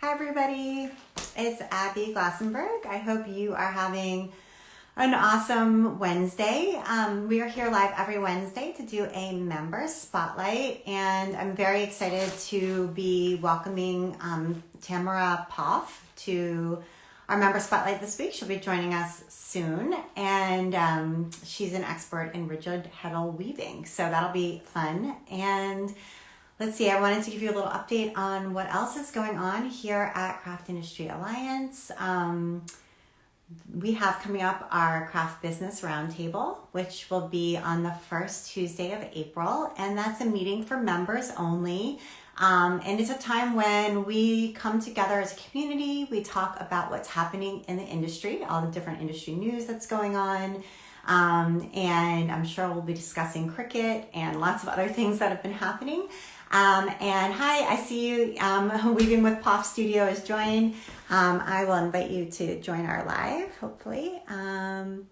Hi everybody, it's Abby Glassenberg. I hope you are having an awesome Wednesday. We are here live every Wednesday to do a member spotlight, and I'm very excited to be welcoming Tamara Poff to our member spotlight this week. She'll be joining us soon, and she's an expert in rigid heddle weaving, so that'll be fun. And let's see, I wanted to give you a little update on what else is going on here at Craft Industry Alliance. We have coming up our Craft Business Roundtable, which will be on the first Tuesday of April, and that's a meeting for members only. And it's a time when we come together as a community, we talk about what's happening in the industry, all the different industry news that's going on. And I'm sure we'll be discussing cricket and lots of other things that have been happening. And hi, I see you, Weaving with Poff Studio is joined. I will invite you to join our live, hopefully, and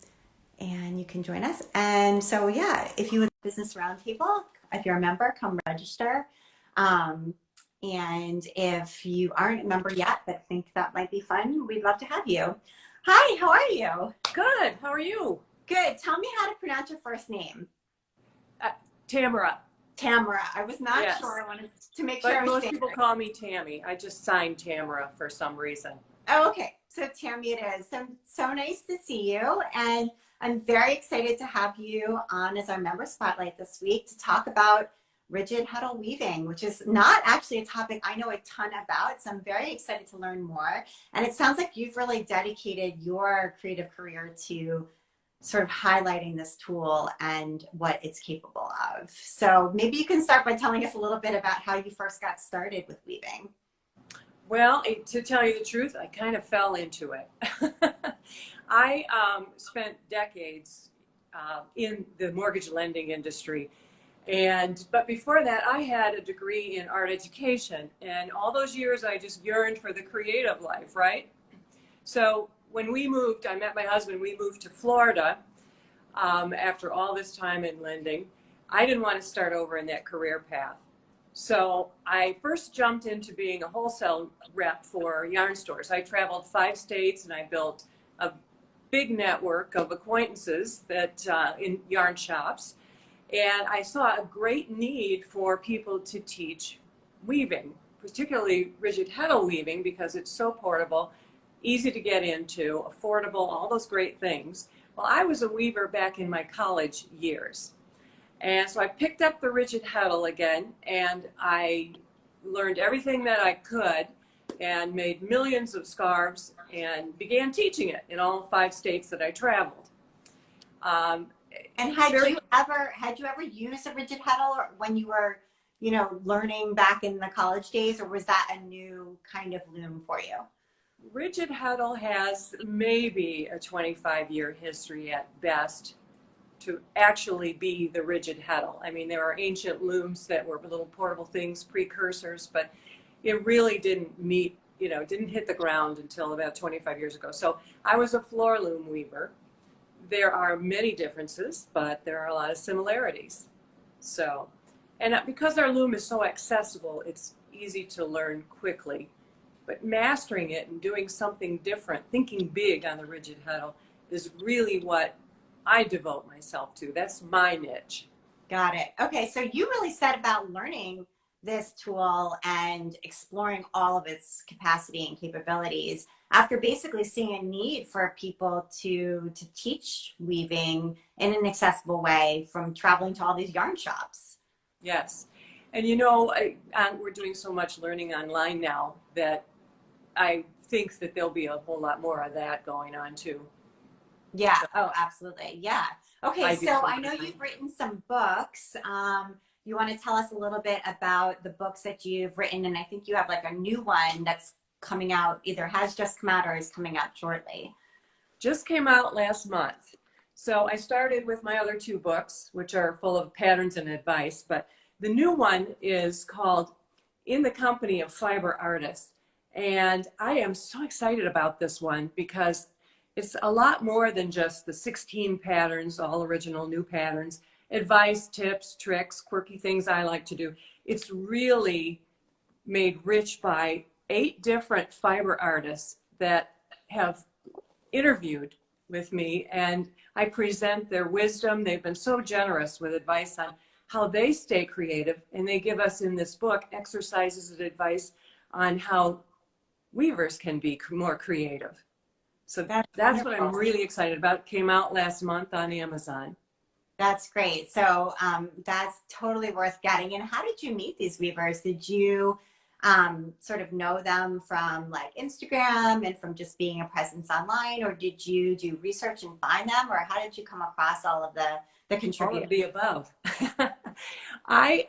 you can join us. And so, yeah, if you would Business Roundtable, if you're a member, come register. And if you aren't a member yet, but think that might be fun, we'd love to have you. Hi, how are you? Good. How are you? Good. Tell me how to pronounce your first name. Tamara. Tamara. I was not Yes. sure. I wanted to make But sure I was most saying people it right. call me Tammy. I just signed Tamara for some reason. Oh, okay. So Tammy it is. So nice to see you. And I'm very excited to have you on as our member spotlight this week to talk about rigid heddle weaving, which is not actually a topic I know a ton about. So I'm very excited to learn more. And it sounds like you've really dedicated your creative career to sort of highlighting this tool and what it's capable of. So maybe you can start by telling us a little bit about how you first got started with weaving. Well, to tell you the truth, I kind of fell into it. I spent decades in the mortgage lending industry. But before that, I had a degree in art education. And all those years, I just yearned for the creative life, right? So when we moved, I met my husband, we moved to Florida after all this time in lending. I didn't want to start over in that career path. So I first jumped into being a wholesale rep for yarn stores. I traveled 5 states and I built a big network of acquaintances that in yarn shops. And I saw a great need for people to teach weaving, particularly rigid heddle weaving, because it's so portable, easy to get into, affordable, all those great things. Well, I was a weaver back in my college years. And so I picked up the rigid heddle again, and I learned everything that I could and made millions of scarves and began teaching it in all 5 states that I traveled. And had you ever used a rigid heddle or when you were, learning back in the college days, or was that a new kind of loom for you? Rigid heddle has maybe a 25-year history at best to actually be the rigid heddle. I mean, there are ancient looms that were little portable things, precursors, but it really didn't didn't hit the ground until about 25 years ago. So I was a floor loom weaver. There are many differences, but there are a lot of similarities. So, and because our loom is so accessible, it's easy to learn quickly. But mastering it and doing something different, thinking big on the rigid heddle, is really what I devote myself to. That's my niche. Got it. Okay, so you really set about learning this tool and exploring all of its capacity and capabilities after basically seeing a need for people to teach weaving in an accessible way from traveling to all these yarn shops. Yes. And we're doing so much learning online now that I think that there'll be a whole lot more of that going on too. Yeah. Oh, absolutely. Yeah. Okay. So I know you've written some books. You want to tell us a little bit about the books that you've written, and I think you have like a new one that's coming out, either has just come out or is coming out shortly. Just came out last month. So I started with my other 2 books, which are full of patterns and advice, but the new one is called In the Company of Fiber Artists. And I am so excited about this one because it's a lot more than just the 16 patterns, all original new patterns, advice, tips, tricks, quirky things I like to do. It's really made rich by 8 different fiber artists that have interviewed with me, and I present their wisdom. They've been so generous with advice on how they stay creative, and they give us in this book exercises and advice on how weavers can be more creative. So that's what I'm really excited about. It came out last month on Amazon. That's great. So that's totally worth getting. And how did you meet these weavers? Did you sort of know them from like Instagram and from just being a presence online, or did you do research and find them, or how did you come across all of the contributors? All of the above. I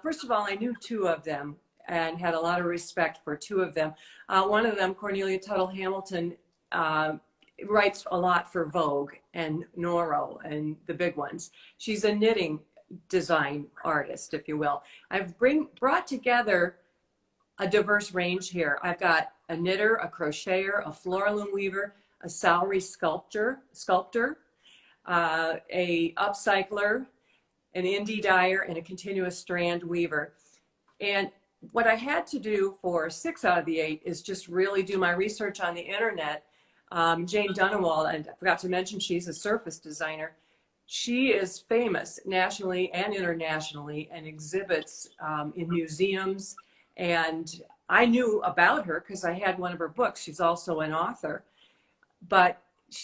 first of all, I knew 2 of them and had a lot of respect for 2 of them. One of them, Cornelia Tuttle Hamilton, writes a lot for Vogue and Noro and the big ones. She's a knitting design artist, if you will. I've brought together a diverse range here. I've got a knitter, a crocheter, a floral loom weaver, a salary sculptor, a upcycler, an indie dyer, and a continuous strand weaver. And what I had to do for 6 out of the 8 is just really do my research on the internet. Jane Dunewald, and I forgot to mention, she's a surface designer. She is famous nationally and internationally and exhibits in museums. And I knew about her because I had one of her books. She's also an author. But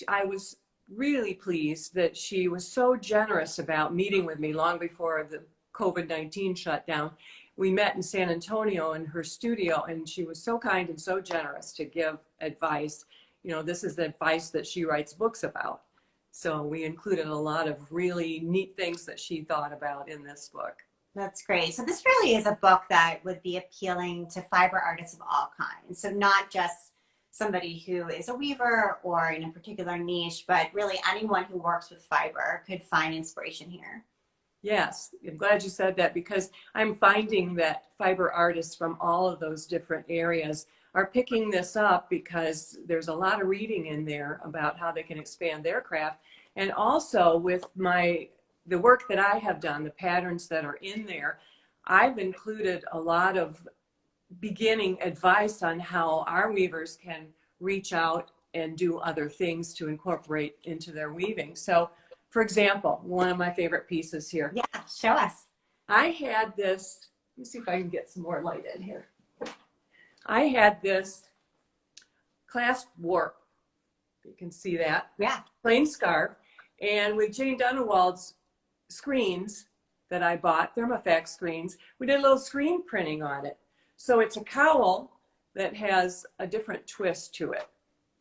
I was really pleased that she was so generous about meeting with me long before the COVID-19 shutdown. We met in San Antonio in her studio, and she was so kind and so generous to give advice. You know, this is the advice that she writes books about. So we included a lot of really neat things that she thought about in this book. That's great. So this really is a book that would be appealing to fiber artists of all kinds. So not just somebody who is a weaver or in a particular niche, but really anyone who works with fiber could find inspiration here. Yes, I'm glad you said that, because I'm finding that fiber artists from all of those different areas are picking this up because there's a lot of reading in there about how they can expand their craft. And also with the work that I have done, the patterns that are in there, I've included a lot of beginning advice on how our weavers can reach out and do other things to incorporate into their weaving. So, for example, one of my favorite pieces here. Yeah, show us. I had this, let me see if I can get some more light in here. I had this clasp warp. You can see that. Yeah. Plain scarf. And with Jane Dunewald's screens that I bought, Thermofax screens, we did a little screen printing on it. So it's a cowl that has a different twist to it.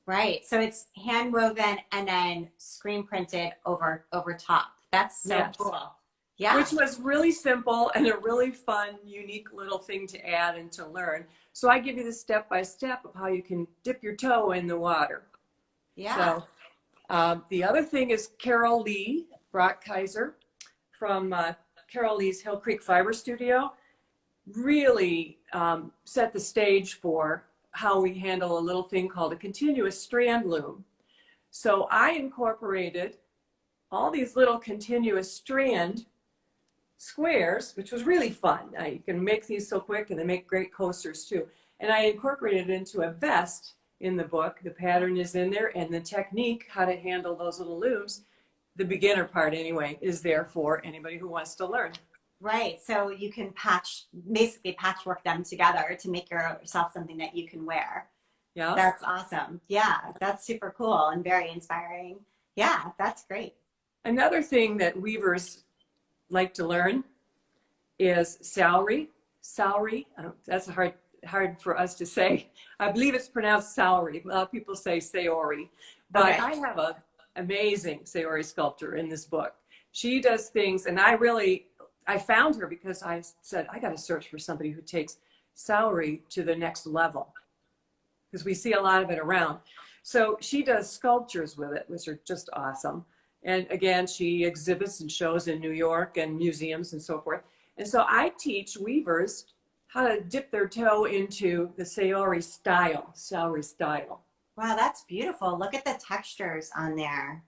Right. So it's hand woven and then screen printed over top. That's so cool. Yeah. Which was really simple and a really fun, unique little thing to add and to learn. So I give you the step-by-step of how you can dip your toe in the water. Yeah. So the other thing is Carol Lee Brockheiser from Carol Lee's Hill Creek Fiber Studio really set the stage for how we handle a little thing called a continuous strand loom. So I incorporated all these little continuous strand squares, which was really fun. You can make these so quick, and they make great coasters too. And I incorporated it into a vest in the book. The pattern is in there, and the technique, how to handle those little looms, the beginner part anyway, is there for anybody who wants to learn. Right. So you can basically patchwork them together to make yourself something that you can wear. Yeah. That's awesome. Yeah. That's super cool and very inspiring. Yeah. That's great. Another thing that weavers like to learn is salary. That's hard for us to say. I believe it's pronounced salary. A lot of people say sayori. But okay. I have an amazing sayori sculptor in this book. She does things, and I found her because I said, I got to search for somebody who takes salary to the next level, because we see a lot of it around. So she does sculptures with it, which are just awesome. And again, she exhibits and shows in New York and museums and so forth. And so I teach weavers how to dip their toe into the sayori style, salary style. Wow, that's beautiful. Look at the textures on there.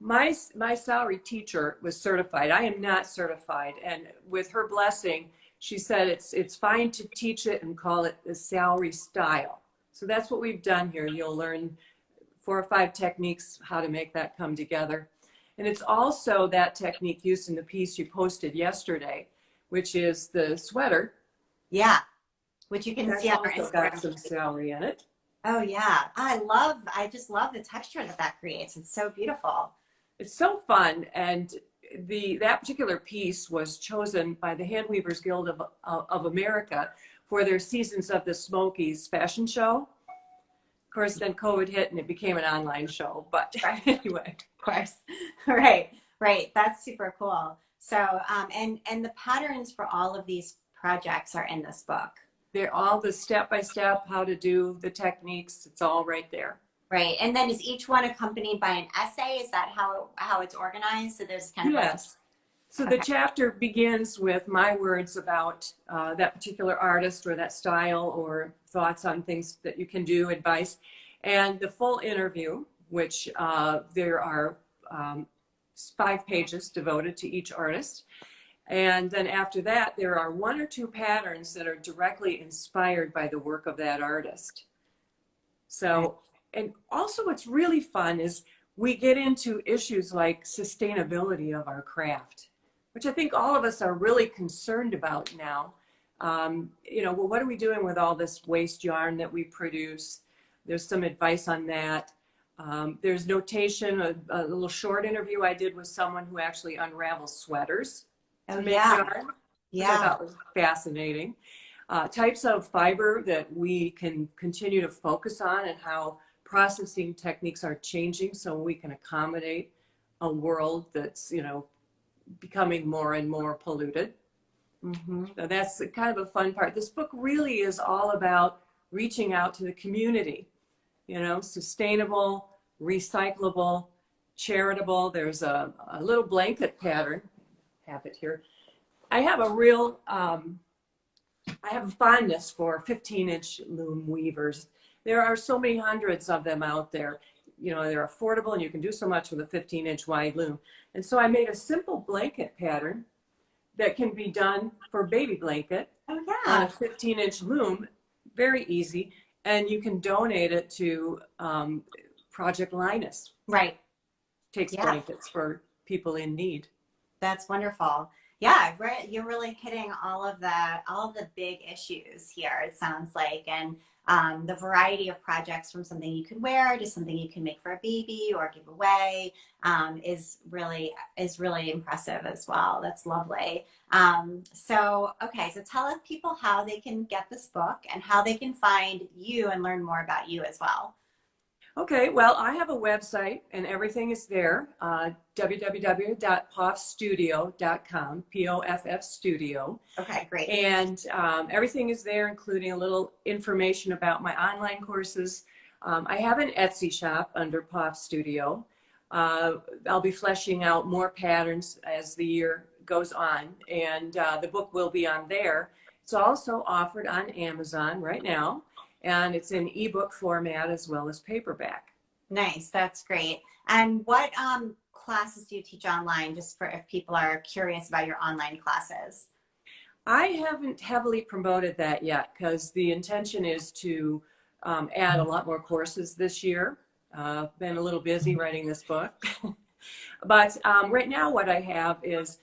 My salary teacher was certified. I am not certified. And with her blessing, she said it's fine to teach it and call it the salary style. So that's what we've done here. You'll learn 4 or 5 techniques, how to make that come together. And it's also that technique used in the piece you posted yesterday, which is the sweater. Yeah, which you can That's see on our also got Instagram. some celery in it. Oh yeah, I just love the texture that that creates. It's so beautiful. It's so fun, and that particular piece was chosen by the Hand Weavers Guild of America for their Seasons of the Smokies fashion show. Of course, then COVID hit and it became an online show. But anyway, Of course. Right, right. That's super cool. So, and the patterns for all of these projects are in this book. they're all the step by step how to do the techniques. It's all right there. Right. And then is each one accompanied by an essay? Is that how it's organized? So there's kind of Yes. So okay. the chapter begins with my words about that particular artist or that style or thoughts on things that you can do, advice, and the full interview, which there are 5 pages devoted to each artist. And then after that, there are 1 or 2 patterns that are directly inspired by the work of that artist. So, and also what's really fun is we get into issues like sustainability of our craft, which I think all of us are really concerned about now. Well, what are we doing with all this waste yarn that we produce? There's some advice on that. There's notation, a little short interview I did with someone who actually unravels sweaters to make yarn, which I thought was fascinating. Types of fiber that we can continue to focus on and how processing techniques are changing so we can accommodate a world that's, becoming more and more polluted. Mm-hmm. So that's kind of a fun part. This book really is all about reaching out to the community, sustainable, recyclable, charitable. There's a little blanket pattern. I have it here. I have a fondness for 15-inch loom weavers. There are so many hundreds of them out there. They're affordable and you can do so much with a 15-inch wide loom. And so I made a simple blanket pattern that can be done for baby blanket on a 15-inch loom. Very easy. And you can donate it to Project Linus. Right. Takes blankets for people in need. That's wonderful. Yeah, right. You're really hitting all of the big issues here, it sounds like. And the variety of projects from something you can wear to something you can make for a baby or give away is really impressive as well. That's lovely. So tell people how they can get this book and how they can find you and learn more about you as well. Okay, well, I have a website and everything is there, www.poffstudio.com, P-O-F-F Studio. Okay, great. And everything is there, including a little information about my online courses. I have an Etsy shop under Poff Studio. I'll be fleshing out more patterns as the year goes on, and the book will be on there. It's also offered on Amazon right now. And it's in ebook format as well as paperback. Nice. That's great. And what classes do you teach online, just for if people are curious about your online classes? I haven't heavily promoted that yet because the intention is to add a lot more courses this year. Been a little busy writing this book. But right now what I have is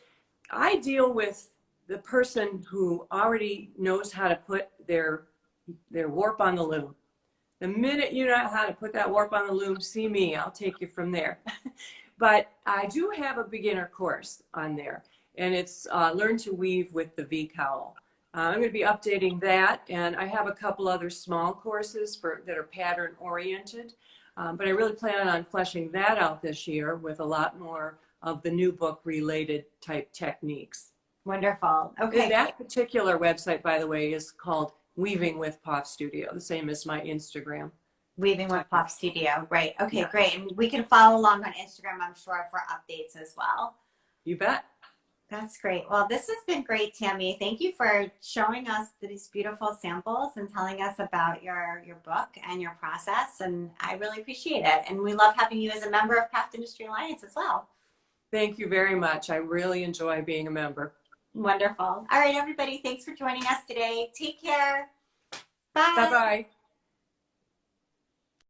I deal with the person who already knows how to put their warp on the loom. The minute you know how to put that warp on the loom, see me, I'll take you from there. But I do have a beginner course on there, and it's Learn to Weave with the V-Cowl. I'm going to be updating that, and I have a couple other small courses that are pattern oriented, but I really plan on fleshing that out this year with a lot more of the new book related type techniques. Wonderful. Okay. And that particular website, by the way, is called Weaving with Poff Studio, the same as my Instagram. Weaving with Poff Studio. Right. Okay, great. And we can follow along on Instagram, I'm sure, for updates as well. You bet. That's great. Well, this has been great, Tammy. Thank you for showing us these beautiful samples and telling us about your book and your process. And I really appreciate it. And we love having you as a member of Craft Industry Alliance as well. Thank you very much. I really enjoy being a member. Wonderful. All right, everybody. Thanks for joining us today. Take care. Bye Bye. bye.